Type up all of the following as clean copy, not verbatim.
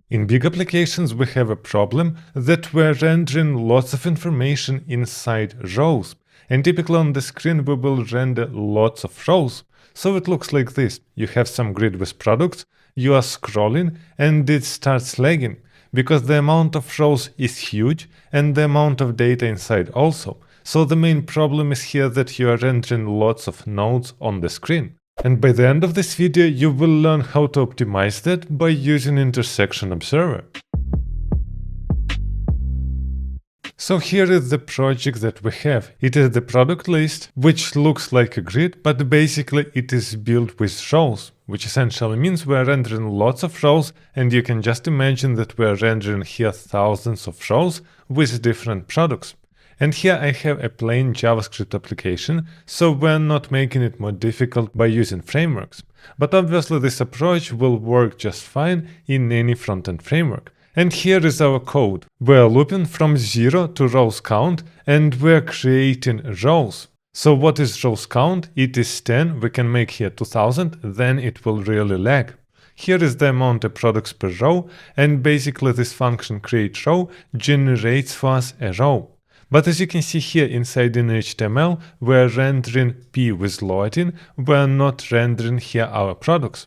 In big applications, we have a problem that we're rendering lots of information inside rows. And typically on the screen, we will render lots of rows. So it looks like this. You have some grid with products, you are scrolling, and it starts lagging, because the amount of rows is huge and the amount of data inside also. So the main problem is here that you are rendering lots of nodes on the screen. And by the end of this video, you will learn how to optimize that by using Intersection Observer. So here is the project that we have. It is the product list, which looks like a grid, but basically it is built with rows, which essentially means we are rendering lots of rows, and you can just imagine that we are rendering here thousands of rows with different products. And here I have a plain JavaScript application, so we're not making it more difficult by using frameworks. But obviously this approach will work just fine in any front-end framework. And here is our code. We're looping from 0 to rows count, and we're creating rows. So what is rows count? It is 10, we can make here 2000, then it will really lag. Here is the amount of products per row, and basically this function createRow generates for us a row. But as you can see here inside in HTML, we're rendering p with loading, we're not rendering here our products.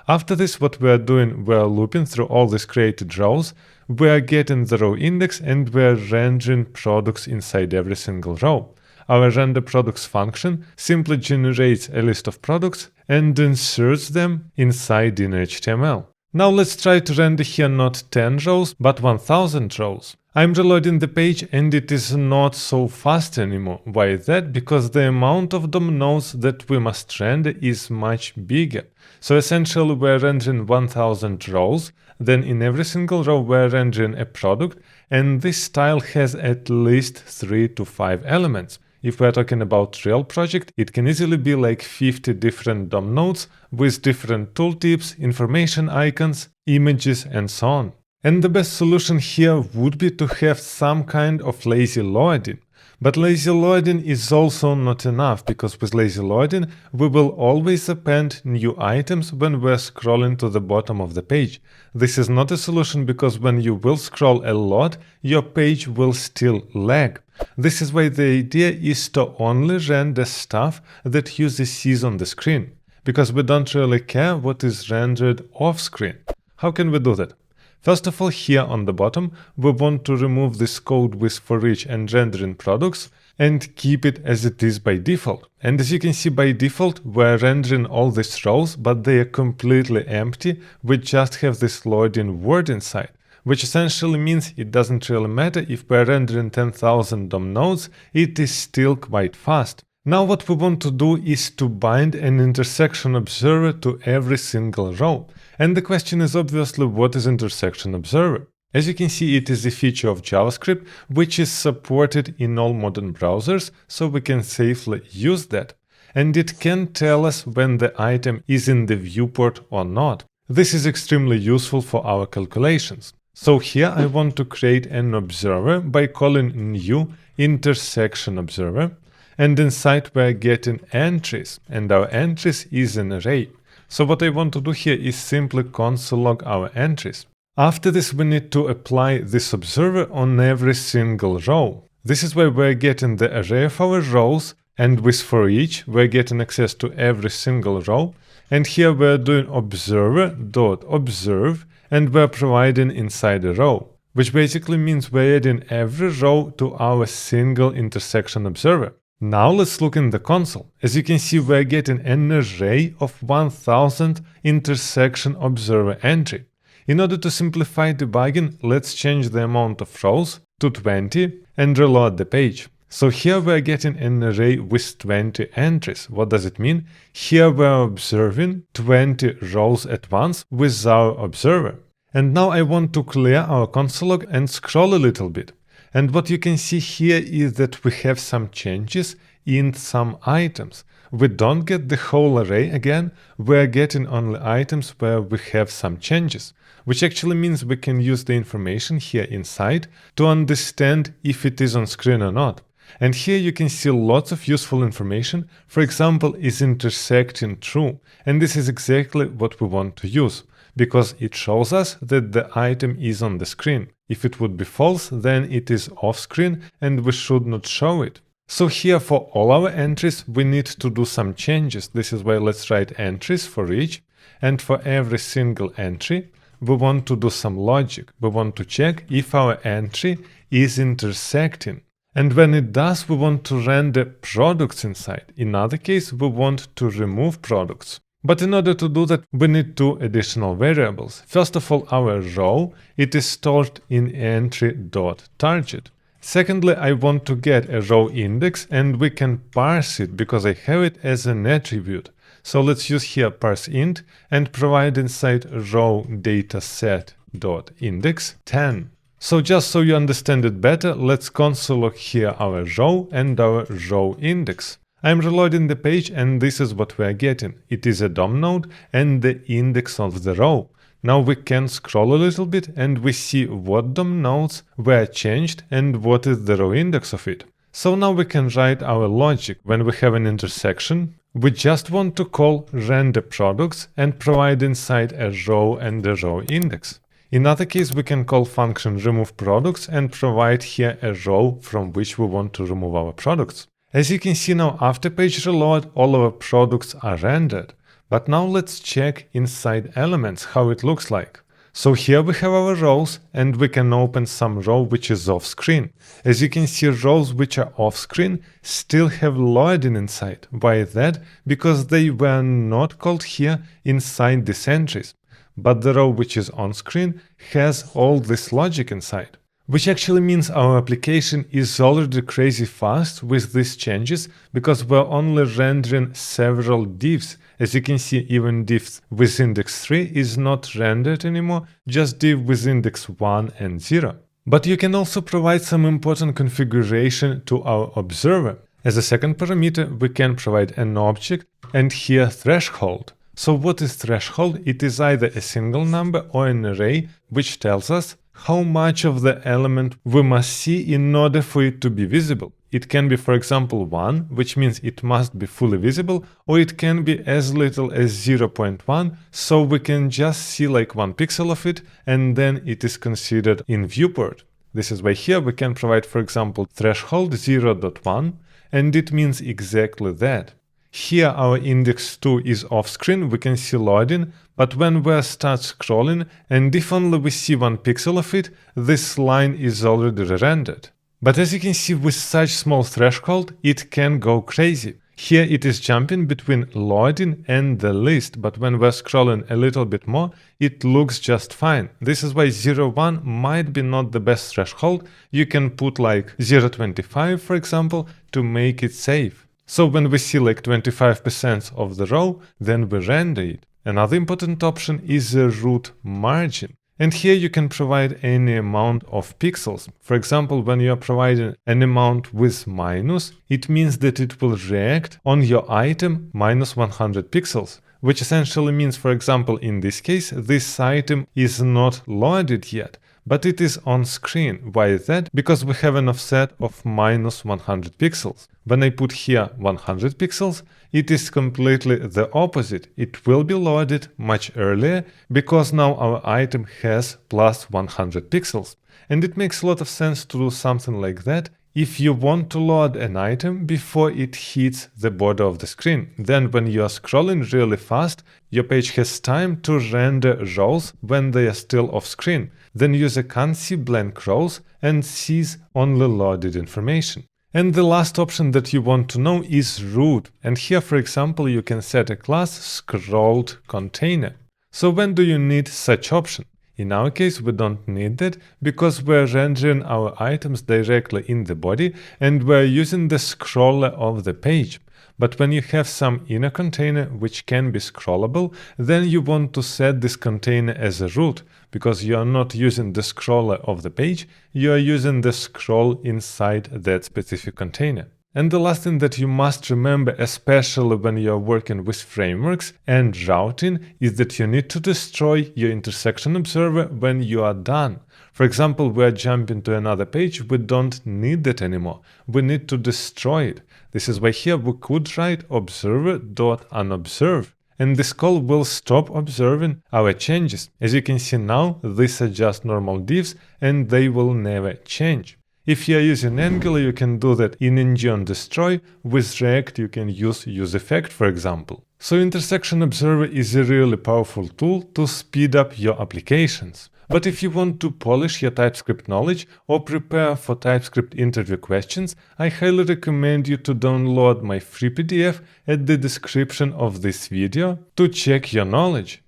After this, what we're doing, we're looping through all these created rows, we're getting the row index, and we're rendering products inside every single row. Our render products function simply generates a list of products and inserts them inside in HTML. Now let's try to render here not 10 rows, but 1000 rows. I'm reloading the page and it is not so fast anymore. Why is that? Because the amount of DOM nodes that we must render is much bigger. So essentially we're rendering 1000 rows, then in every single row we're rendering a product, and this style has at least 3 to 5 elements. If we're talking about real project, it can easily be like 50 different DOM nodes with different tooltips, information icons, images, and so on. And the best solution here would be to have some kind of lazy loading. But lazy loading is also not enough, because with lazy loading we will always append new items when we're scrolling to the bottom of the page. This is not a solution, because when you will scroll a lot, your page will still lag. This is why the idea is to only render stuff that uses sees on the screen, because we don't really care what is rendered off screen. How can we do that? First of all, here on the bottom, we want to remove this code with for each and rendering products and keep it as it is by default. And as you can see, by default, we're rendering all these rows, but they are completely empty. We just have this loading word inside, which essentially means it doesn't really matter if we're rendering 10,000 DOM nodes, it is still quite fast. Now what we want to do is to bind an intersection observer to every single row. And the question is obviously, what is intersection observer? As you can see, it is a feature of JavaScript which is supported in all modern browsers, so we can safely use that. And it can tell us when the item is in the viewport or not. This is extremely useful for our calculations. So here I want to create an observer by calling new intersection observer. And inside we're getting entries, and our entries is an array. So what I want to do here is simply console log our entries. After this, we need to apply this observer on every single row. This is where we're getting the array of our rows, and with for each, we're getting access to every single row. And here we're doing observer.observe, and we're providing inside a row, which basically means we're adding every row to our single intersection observer. Now let's look in the console. As you can see, we're getting an array of 1000 intersection observer entry. In order to simplify debugging, let's change the amount of rows to 20 and reload the page. So here we're getting an array with 20 entries. What does it mean? Here we're observing 20 rows at once with our observer. And now I want to clear our console log and scroll a little bit. And what you can see here is that we have some changes in some items. We don't get the whole array again, we're getting only items where we have some changes, which actually means we can use the information here inside to understand if it is on screen or not. And here you can see lots of useful information. For example, is intersecting true? And this is exactly what we want to use. because it shows us that the item is on the screen. If it would be false, then it is off screen and we should not show it. So here for all our entries, we need to do some changes. This is why let's write entries for each. And for every single entry, we want to do some logic. We want to check if our entry is intersecting. And when it does, we want to render products inside. In other case, we want to remove products. But in order to do that, we need two additional variables. First of all, our row, it is stored in entry.target. Secondly, I want to get a row index and we can parse it because I have it as an attribute. So let's use here parse int and provide inside row dataset.index 10. So just so you understand it better, let's console log here our row and our row index. I'm reloading the page and this is what we are getting. It is a DOM node and the index of the row. Now we can scroll a little bit and we see what DOM nodes were changed and what is the row index of it. So now we can write our logic. When we have an intersection, we just want to call render products and provide inside a row and a row index. In other case, we can call function remove products and provide here a row from which we want to remove our products. As you can see now, after page reload, all our products are rendered. But now let's check inside elements how it looks like. So here we have our rows and we can open some row which is off screen. As you can see, rows which are off screen still have loading inside. Why is that? Because they were not called here inside these entries. But the row which is on screen has all this logic inside. Which actually means our application is already crazy fast with these changes because we're only rendering several divs. As you can see, even div with index 3 is not rendered anymore, just div with index 1 and 0. But you can also provide some important configuration to our observer. As a second parameter, we can provide an object and here threshold. So what is threshold? It is either a single number or an array which tells us how much of the element we must see in order for it to be visible. It can be, for example, 1, which means it must be fully visible, or it can be as little as 0.1, so we can just see like 1 pixel of it, and then it is considered in viewport. This is why here we can provide, for example, threshold 0.1, and it means exactly that. Here our index 2 is off screen, we can see loading, but when we start scrolling and if only we see 1 pixel of it, this line is already rendered. But as you can see, with such small threshold, it can go crazy. Here it is jumping between loading and the list, but when we're scrolling a little bit more, it looks just fine. This is why 0.1 might be not the best threshold. You can put like 0.25, for example, to make it safe. So when we see like 25% of the row, then we render it. Another important option is the root margin. And here you can provide any amount of pixels. For example, when you are providing an amount with minus, it means that it will react on your item minus 100 pixels. Which essentially means, for example, in this case, this item is not loaded yet, but it is on screen. Why is that? Because we have an offset of minus 100 pixels. When I put here 100 pixels, it is completely the opposite. It will be loaded much earlier because now our item has plus 100 pixels. And it makes a lot of sense to do something like that if you want to load an item before it hits the border of the screen. Then when you are scrolling really fast, your page has time to render rows when they are still off screen. Then user can't see blank rows and sees only loaded information. And the last option that you want to know is root. And here, for example, you can set a class scrolled container. So when do you need such option? In our case, we don't need that because we're rendering our items directly in the body and we're using the scroller of the page. But when you have some inner container which can be scrollable, then you want to set this container as a root because you are not using the scroller of the page, you are using the scroll inside that specific container. And the last thing that you must remember, especially when you are working with frameworks and routing, is that you need to destroy your intersection observer when you are done. For example, we are jumping to another page, we don't need that anymore. We need to destroy it. This is why here we could write observer.unobserve. and this call will stop observing our changes. As you can see now, these are just normal divs and they will never change. If you are using Angular, you can do that in ng on destroy. With React, you can use useEffect, for example. So Intersection Observer is a really powerful tool to speed up your applications. But if you want to polish your TypeScript knowledge or prepare for TypeScript interview questions, I highly recommend you to download my free PDF at the description of this video to check your knowledge.